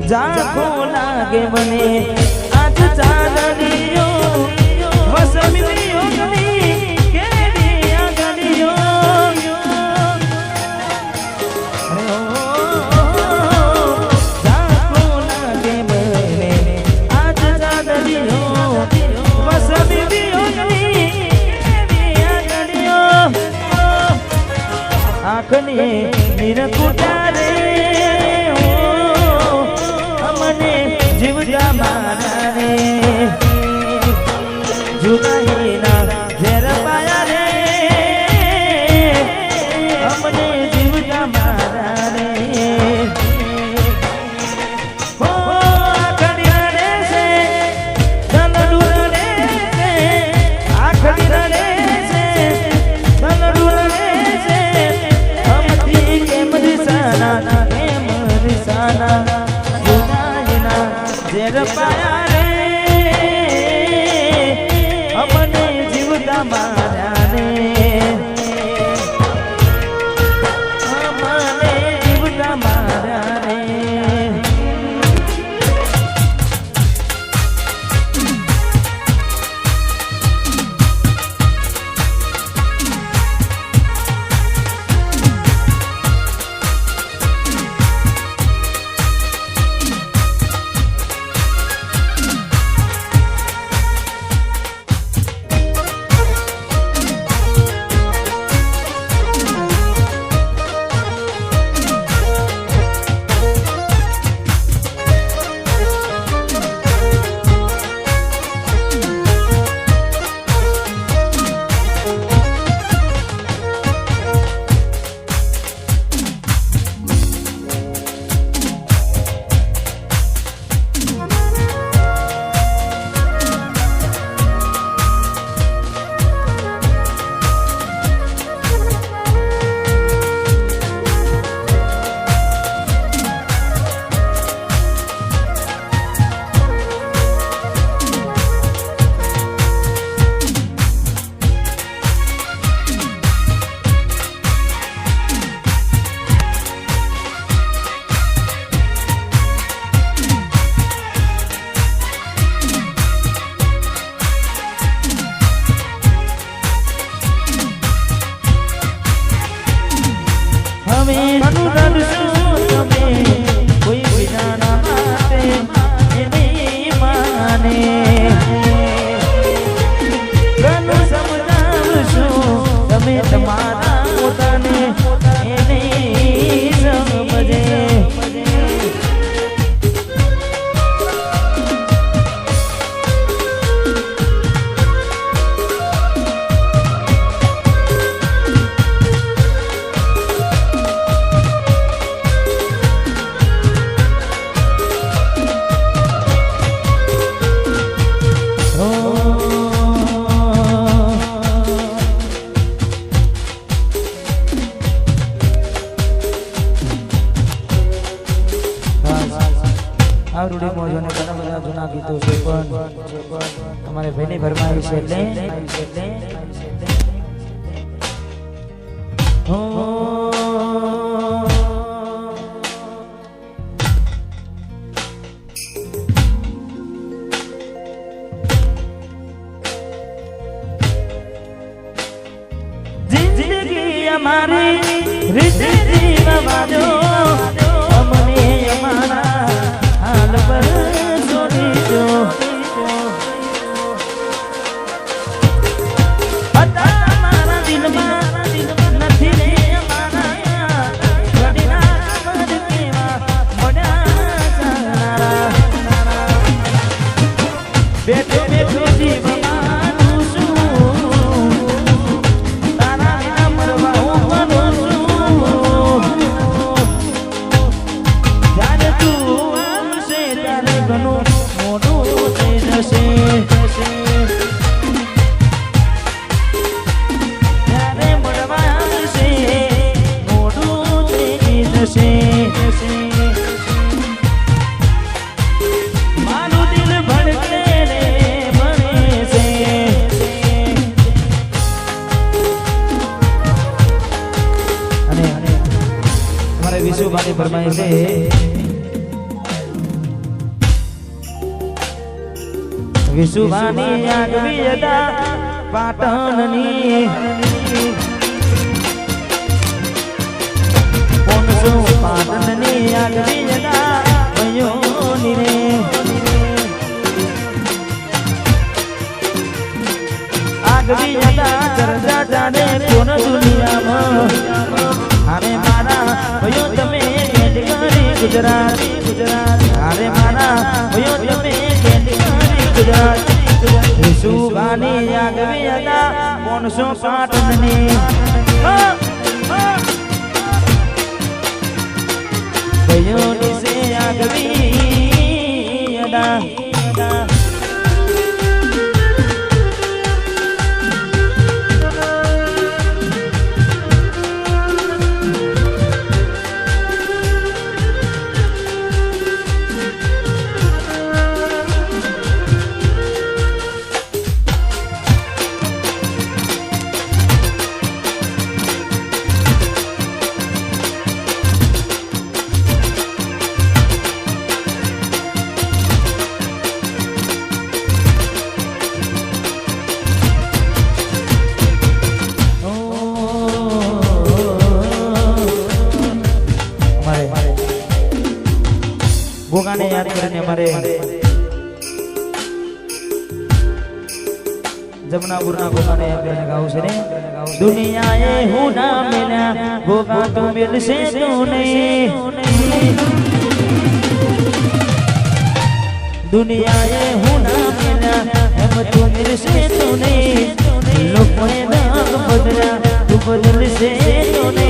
જાખો લાગે મને આજ ચાંદનીઓ વસમિયો ગમી કેવી આગળીઓ જાખો લાગે મને આજ ચાંદનીઓ વસમિયો ગમી કેવી આગળીઓ આંખને નિરકુટા રે જીવજા મારા રે જુદાઈના ઝેર પાયા રે અમને જીવજા મારા રે હો આખડી રે છે દલડુર રે છે આખડી રે છે દલડુર રે છે અમથી કેમ દિસાના ઝેર પાયા રે અમને જીવતા માર્યા રે અમને જીવતા માર્યા રે આવડી મોજોને ઘણા બધા જૂના ગીતો છે પણ તમારે ભાઈની ફરમાઈશ છે એટલે જિંદગી અમારી રીતે જીવવાનો અમને અમારા હાલ પર છોડી દો મારા દિલમાં નથી રે અમારા ઘડીના મર કેવા મોડા ચાલનારા બેઠો બેઠો જીવવાનું છું તારા વિના મરવા હું મરું છું જ્યારે તું આવશે ત્યારે ઘણું મોટું થઈ જશે ત્યારે મળવા આવશે મોટું થઈ જશે મારું દિલ ભડકે રે ભણે છે અને અમારે વિશુભાઈ ફરમાય છે વિશુભાની આગવી હતા પાટણની 500 પાટણની આગવી હતા ભયોની રે આગવી હતા ચર્ચા ચાલે કોણ દુનિયામાં અરે મારા ભયો તમે કેન્ડી ગુજરાત અરે મારા ભયો તમે કેન્ડી ગુજરાત વિશુભાની આગવી હતા 500 પાટણની ભયોની સે આગવી હતા ભોગાને યાદ કરીને અમારે જમનાપુરના ભોગાને આપણે ગાવું છે ને દુનિયાએ હું ના મેલ્યા ભોગા તો મિલશે તુને દુનિયાએ હું ના મેલ્યા એમ તો મિલશે તુને લોકોએ નામ બદલ્યા તું બદલશે તુને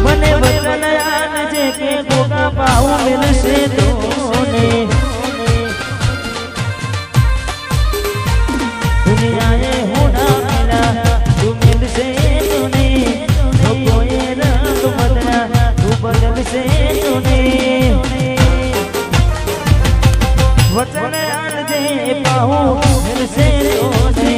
મને બદલાયા જે કે ભોગા પાઉ મિલશે તુને દુનિયાએ હું ના મિલા તું મિલશે તુને લોકોએ રંગ બદલા તું બદલશે તુને વચન આલજે પાઉ મિલશે તુને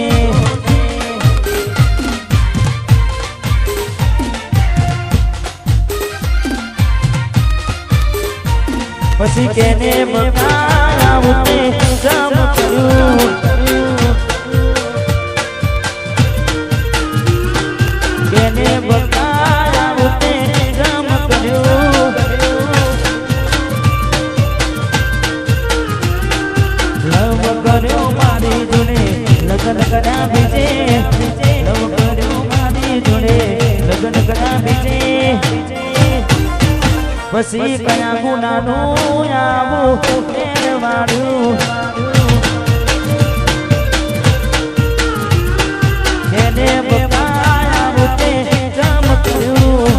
પછી કેને બતાવું તે જામ કર્યું કેને બતાવું તે જામ કર્યું લવ કર્યો મારી જોડે લગ્ન કર્યા બીજે લવ કર્યો મારી જોડે લગ્ન કર્યા બીજે પછી કયા ગુનાનું આવું ફેરવાડ્યું એને બતાવું તે ચમક્યું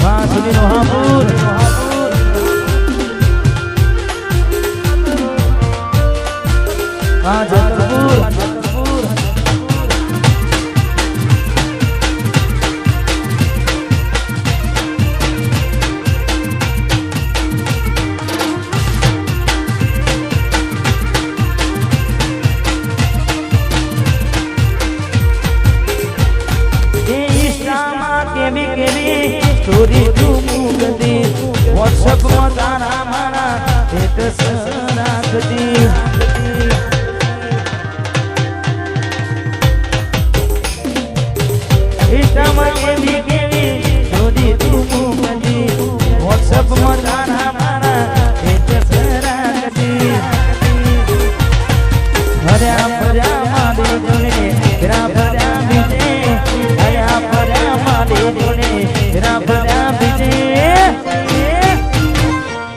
વાસુદીનો હાપુર જગતપુર સ્ટોરી તું મૂકતી વોટ્સઅપમાં તારા મારા સ્ટેટસ રાખતી ઇન્સ્ટામાં કેવી સ્ટોરી તું મૂકતી વોટ્સઅપમાં તારા મારા સ્ટેટસ રાખતી હર્યા ફર્યા મારી જોડે ફેરા ફર્યા બીજે હર્યા ફર્યા મારી જોડે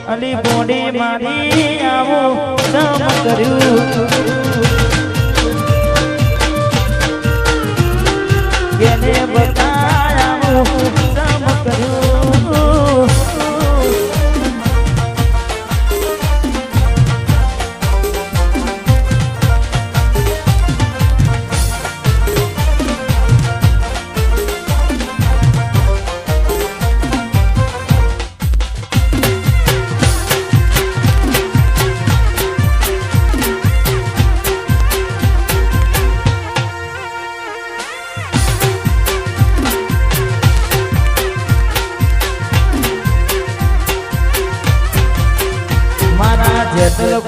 અલી બોડી મારી આવું સમ કર્યું કેને બતાવું સમ કર્યું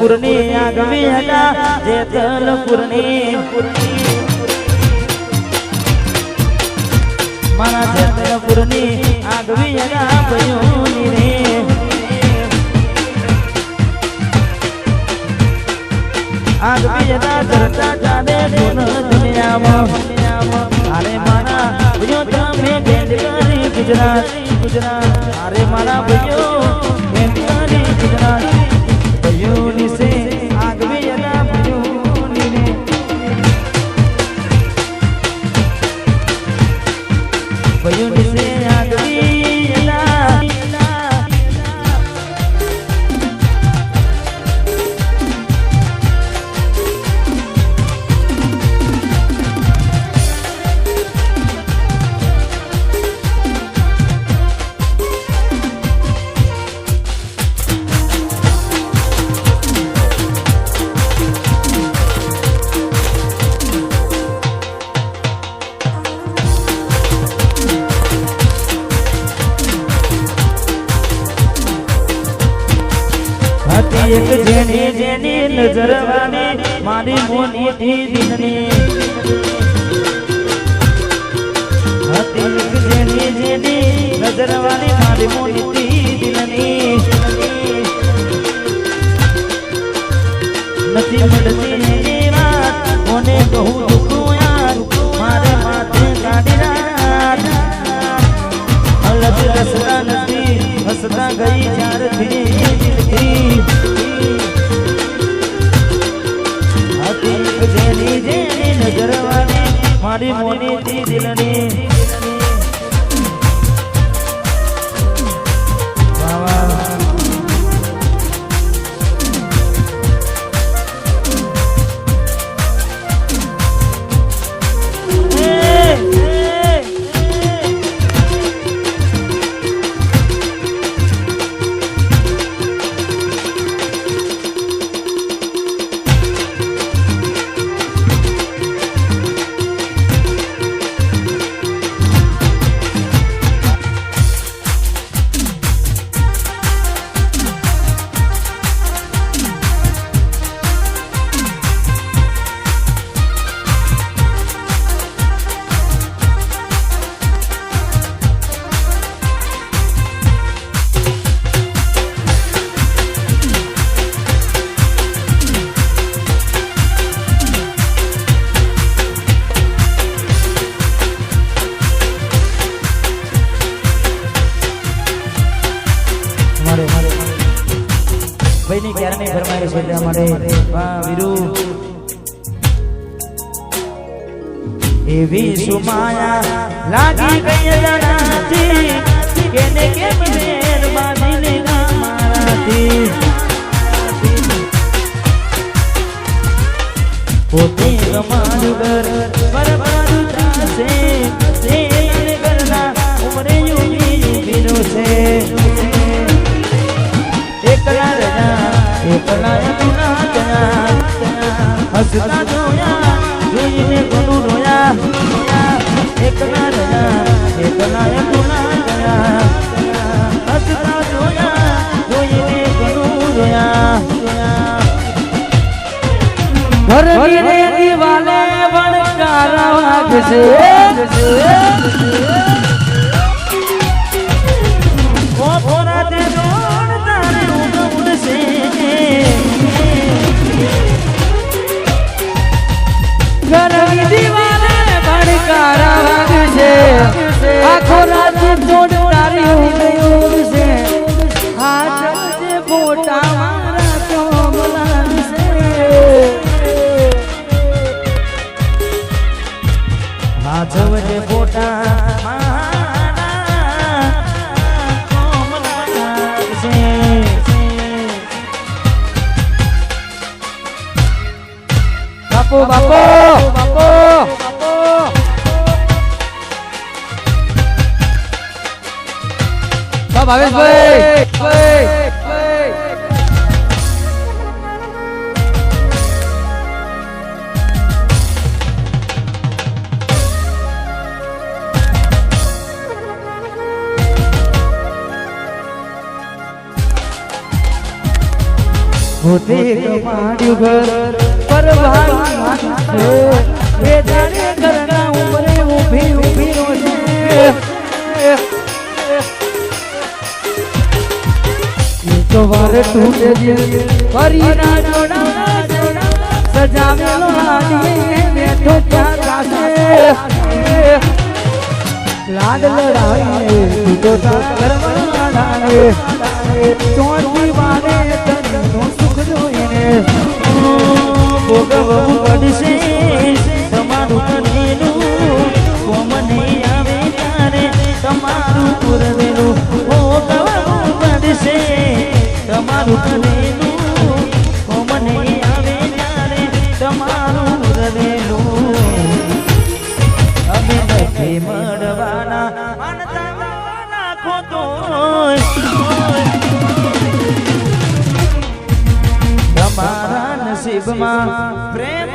જેતલપુરની આગવી હતા જેતલપુરની મારા જેતલપુરની આગવી હતા ભયોની રે આગવી હતા ધરતા ચાલે દુનિયામાં અરે મારા ભયો તમે બેન કરી ગુજરાત અરે મારા ભયો બેન કરી ગુજરાત ભયોની સે આગવી હતા ભયોની રે ભયોની સે આગવી હતા એક જેની જેની નજર વાળી મારી મોની દિલની હતી એક જેની જેની નજર વાળી મારી મોની દિલની નથી મળતી એની વાત કોને કહું દુખું યાર મારે માથે કાઢી રાત અલગ રસતા નથી હસતા ગઈ ચારથી જેની જેની નજર વાળી મારી મોની દિલની ભાઈની ક્યારની ફરમાઈશ છે એટલા માટે વાહ વીરુ એવી સુમાયા લાગી ગઈ જણાતી કેને કેમ મેર બાંધીને મારાથી પોતે ગમાડું ઘર બરબાદું થાશે તે ઘરના ઉમરે યુવી વીરો છે એકલા તુના જયા હસતા જોયા જોઈને ઘણું રોયા એકલા તુના જયા હસતા જોયા જોઈને ઘણું રોયા ઘરની રે દિવાલે વણકારા વાગશે ઓ ભોરા તે ઘરની દિવાલે ભડકારા વાગશે આખો રાત જોડ તારી ઉડશે હાથ જે ફોટા મારા તો બોલાવશે હાથ જે ફોટા મારા તો બોલાવશે બાપો બાપો બાપો ભાવેશભાઈ પોતે કમાડ્યું ઘર પર ભાઈ છે એ જાણે ઘરના ઉમરે ઊભી ઊભી નો છે તો વારે તૂટે જે કરી ના જોડા સજાવેલો આદિ બેઠો ત્યાં કાશે લાડ લડાઈ તૂટો તા કરવાના ચોથી વારે તનનો સુખ જોઈને ભોગવવું પડશે તમારું કરેલું કોમ નહીં આવે ત્યારે તમારું કરેલું ભોગવવું પડશે તમારું કરેલું કોમ નહીં આવે ત્યારે તમારું કરેલું અમે નથી મળવાના માનતા નાખો તો તમારા નસીબમાં પ્રેમ